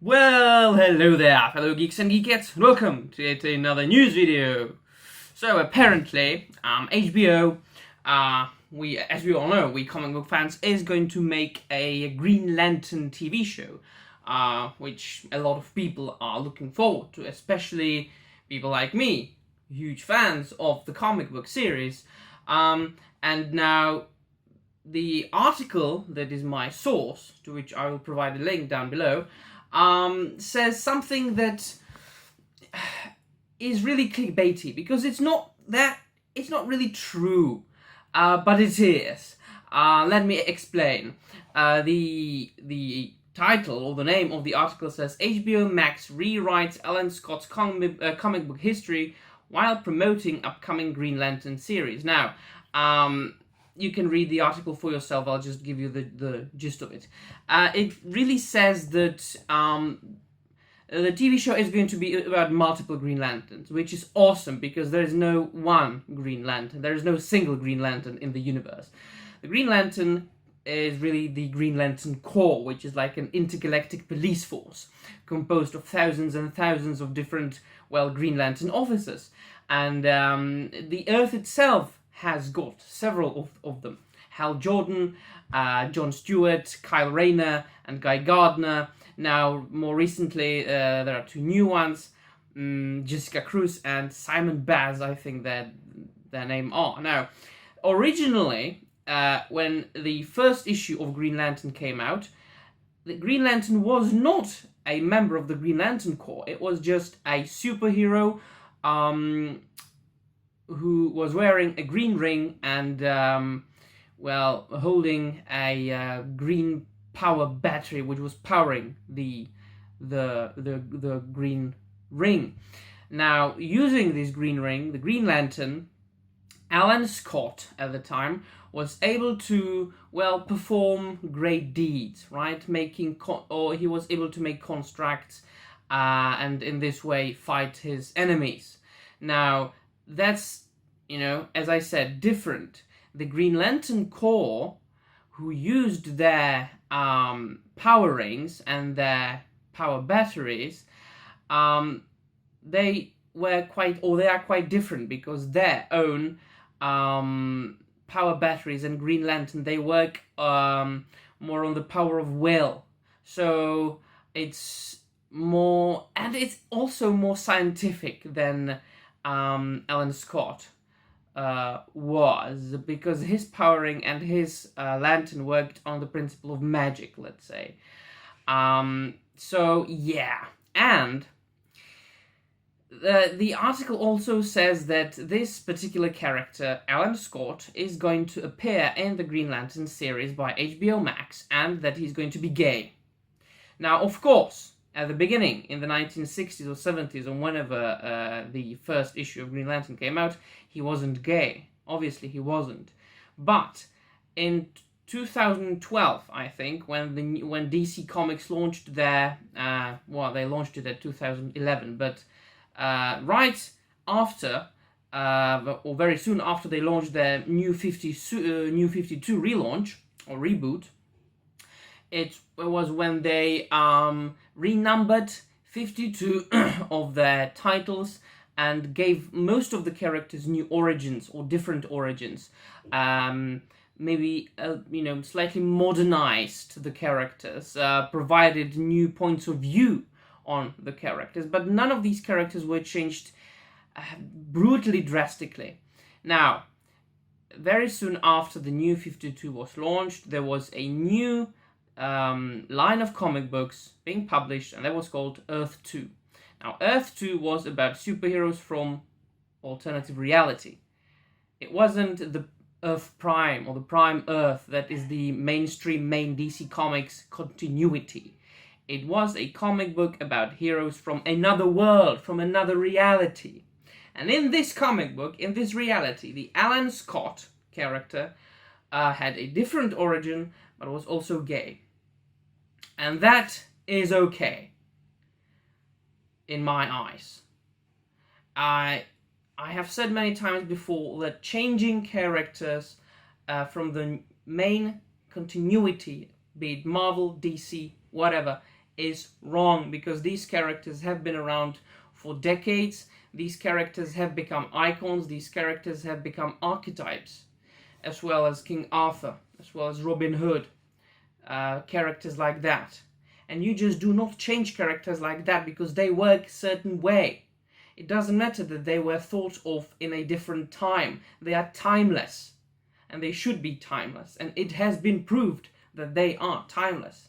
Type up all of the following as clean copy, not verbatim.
Well, hello there, fellow geeks and geekettes. Welcome to yet another news video. So apparently, HBO, as we all know, we comic book fans, is going to make a Green Lantern TV show, which a lot of people are looking forward to, especially people like me, huge fans of the comic book series. And now, the article that is my source, to which I will provide a link down below, says something that is really clickbaity because it's not really true, but it is. Let me explain. The title or the name of the article says HBO Max rewrites Alan Scott's comic book history while promoting upcoming Green Lantern series. Now, you can read the article for yourself. I'll just give you the gist of it. It really says that the TV show is going to be about multiple Green Lanterns, which is awesome because there is no one Green Lantern. There is no single Green Lantern in the universe. The Green Lantern is really the Green Lantern Corps, which is like an intergalactic police force composed of thousands and thousands of different, Green Lantern officers. And the Earth itself has got several of them. Hal Jordan, John Stewart, Kyle Rayner, and Guy Gardner. Now, more recently, there are two new ones, Jessica Cruz and Simon Baz, I think that their name are. Now, originally, when the first issue of Green Lantern came out, the Green Lantern was not a member of the Green Lantern Corps. It was just a superhero who was wearing a green ring and, holding a green power battery, which was powering the green ring. Now, using this green ring, the Green Lantern, Alan Scott at the time was able to perform great deeds, right? He was able to make constructs, and in this way fight his enemies. Now, that's, as I said, different. The Green Lantern Corps, who used their power rings and their power batteries, they are quite different because their own power batteries and Green Lantern, they work more on the power of will. So it's more, and it's also more scientific than Alan Scott was, because his powering and his lantern worked on the principle of magic, let's say. So yeah, and the article also says that this particular character, Alan Scott, is going to appear in the Green Lantern series by HBO Max, and that he's going to be gay. Now, of course, at the beginning, in the 1960s or 70s, or whenever the first issue of Green Lantern came out, he wasn't gay. Obviously, he wasn't. But in 2012, I think, when DC Comics launched their, they launched it at 2011, but right after, or very soon after they launched their New 52 relaunch, or reboot, it was when they renumbered 52 of their titles and gave most of the characters new origins or different origins. Maybe slightly modernized the characters, provided new points of view on the characters, but none of these characters were changed brutally drastically. Now, very soon after the New 52 was launched, there was a new line of comic books being published, and that was called Earth 2. Now, Earth 2 was about superheroes from alternative reality. It wasn't the Earth Prime or the Prime Earth that is the mainstream main DC Comics continuity. It was a comic book about heroes from another world, from another reality. And in this comic book, in this reality, the Alan Scott character had a different origin, but was also gay. And that is okay, in my eyes. I have said many times before that changing characters from the main continuity, be it Marvel, DC, whatever, is wrong, because these characters have been around for decades. These characters have become icons. These characters have become archetypes, as well as King Arthur, as well as Robin Hood, characters like that. And you just do not change characters like that because they work a certain way. It doesn't matter that they were thought of in a different time. They are timeless, and they should be timeless, and it has been proved that they are timeless.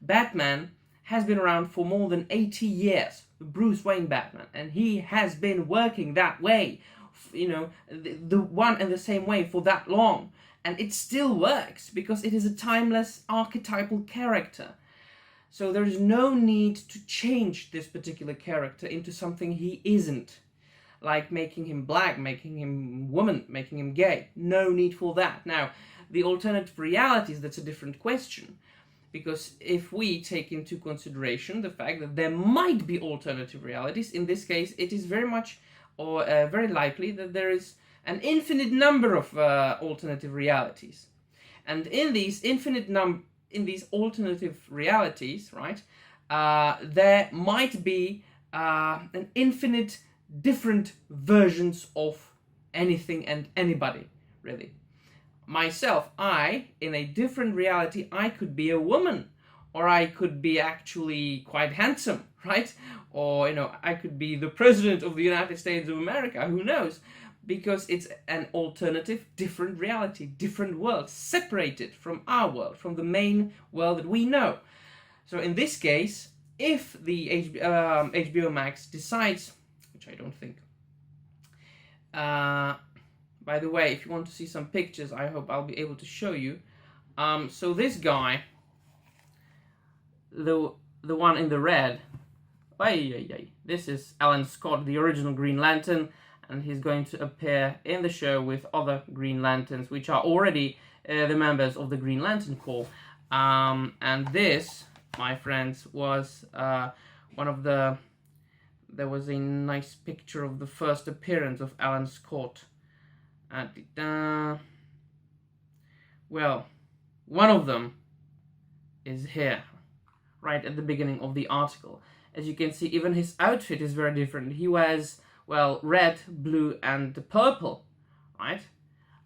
Batman has been around for more than 80 years, Bruce Wayne Batman, and he has been working that way, the one and the same way for that long, and it still works because it is a timeless archetypal character. So there is no need to change this particular character into something he isn't, like making him black, making him woman, making him gay. No need for that. Now, the alternative realities, that's a different question, because if we take into consideration the fact that there might be alternative realities, in this case it is very much or very likely that there is an infinite number of alternative realities, and in these alternative realities, right, there might be an infinite different versions of anything and anybody, really. Myself, in a different reality, I could be a woman, or I could be actually quite handsome, right? Or, I could be the president of the United States of America, who knows? Because it's an alternative, different reality, different world, separated from our world, from the main world that we know. So in this case, if the HBO Max decides, which I don't think, by the way, if you want to see some pictures, I hope I'll be able to show you. So this guy, the one in the red, this is Alan Scott, the original Green Lantern, and he's going to appear in the show with other Green Lanterns, which are already the members of the Green Lantern Corps. And this, my friends, was one of the... There was a nice picture of the first appearance of Alan Scott. Well, one of them is here, right at the beginning of the article. As you can see, even his outfit is very different. He wears, well, red, blue, and purple, right?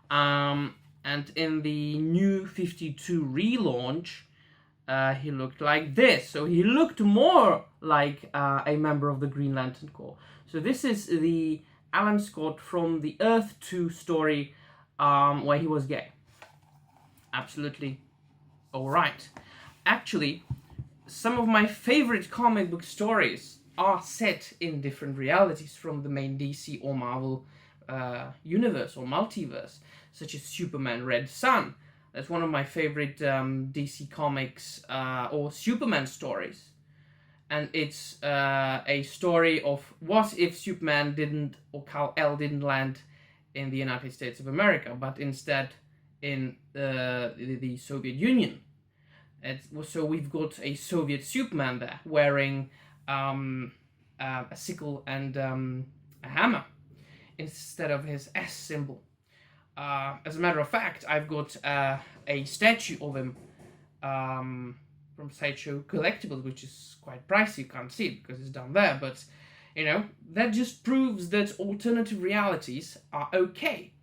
And in the New 52 relaunch, he looked like this. So he looked more like a member of the Green Lantern Corps. So this is the Alan Scott from the Earth 2 story where he was gay. Absolutely alright. Actually, some of my favorite comic book stories are set in different realities from the main DC or Marvel universe or multiverse, such as Superman Red Sun. That's one of my favorite DC comics or Superman stories. And it's a story of what if Superman didn't, or Kal-El didn't land in the United States of America, but instead in the Soviet Union. So we've got a Soviet Superman there, wearing a sickle and a hammer instead of his S symbol. As a matter of fact, I've got a statue of him from Sideshow Collectibles, which is quite pricey. You can't see it because it's down there, but that just proves that alternative realities are okay,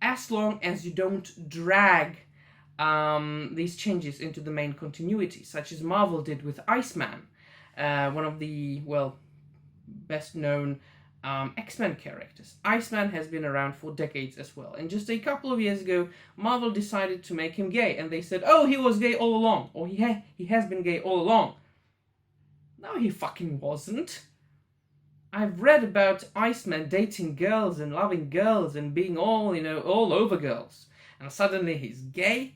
as long as you don't drag these changes into the main continuity, such as Marvel did with Iceman, one of the, well, best known X-Men characters. Iceman has been around for decades as well, and just a couple of years ago Marvel decided to make him gay, and they said, oh, he was gay all along, or he has been gay all along. No, he fucking wasn't. I've read about Iceman dating girls and loving girls and being all over girls, and suddenly he's gay?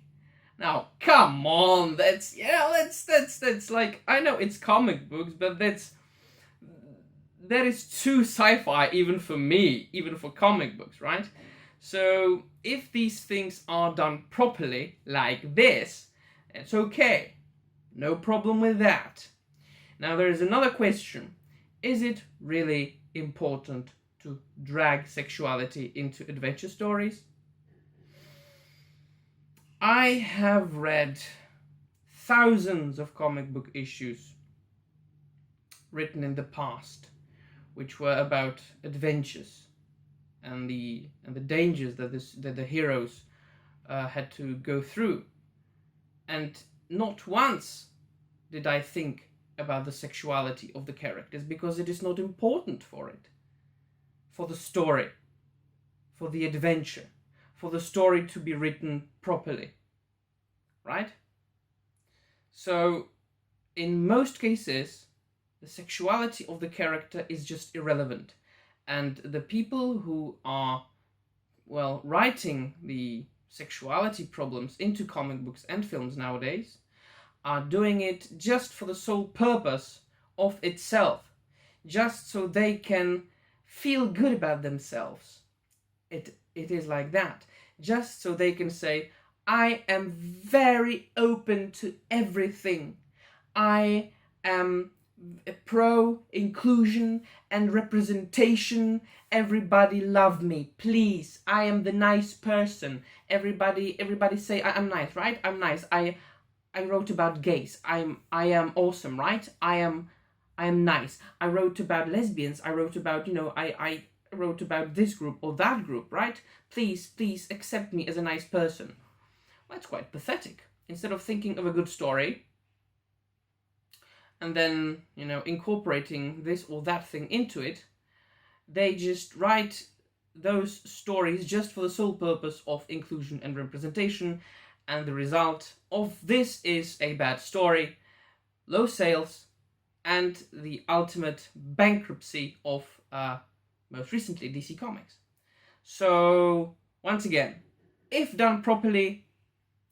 Now, come on, that's like, I know it's comic books, but that is too sci-fi even for me, even for comic books, right? So if these things are done properly, like this, it's okay. No problem with that. Now there is another question. Is it really important to drag sexuality into adventure stories? I have read thousands of comic book issues written in the past, which were about adventures and the dangers that the heroes had to go through. And not once did I think about the sexuality of the characters, because it is not important for it, for the story, for the adventure, for the story to be written properly, right? So in most cases, the sexuality of the character is just irrelevant, and the people who are, well, writing the sexuality problems into comic books and films nowadays are doing it just for the sole purpose of itself, just so they can feel good about themselves. It is like that, just so they can say, I am very open to everything. I am pro inclusion and representation. Everybody love me, please. I am the nice person. Everybody say I'm nice, right? I'm nice. I wrote about gays. I am awesome, right? I am nice. I wrote about lesbians. I wrote about, I wrote about this group or that group, right? Please accept me as a nice person. Well, that's quite pathetic. Instead of thinking of a good story and then, incorporating this or that thing into it, they just write those stories just for the sole purpose of inclusion and representation, and the result of this is a bad story, low sales, and the ultimate bankruptcy of, most recently, DC Comics. So, once again, if done properly,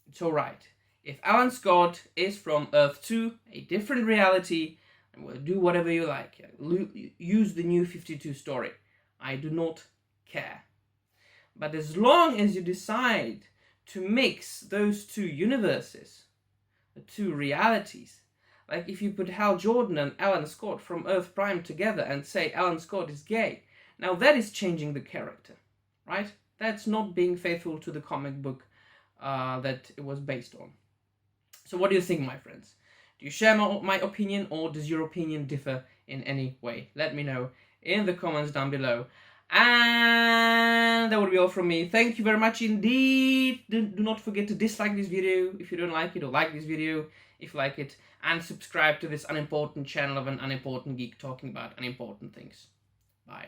it's alright. If Alan Scott is from Earth 2, a different reality, and will do whatever you like, use the New 52 story, I do not care. But as long as you decide to mix those two universes, the two realities, like if you put Hal Jordan and Alan Scott from Earth Prime together and say Alan Scott is gay, now that is changing the character, right? That's not being faithful to the comic book that it was based on. So what do you think, my friends? Do you share my opinion, or does your opinion differ in any way? Let me know in the comments down below. And that would be all from me. Thank you very much indeed. Do not forget to dislike this video if you don't like it, or like this video if you like it, and subscribe to this unimportant channel of an unimportant geek talking about unimportant things. Bye.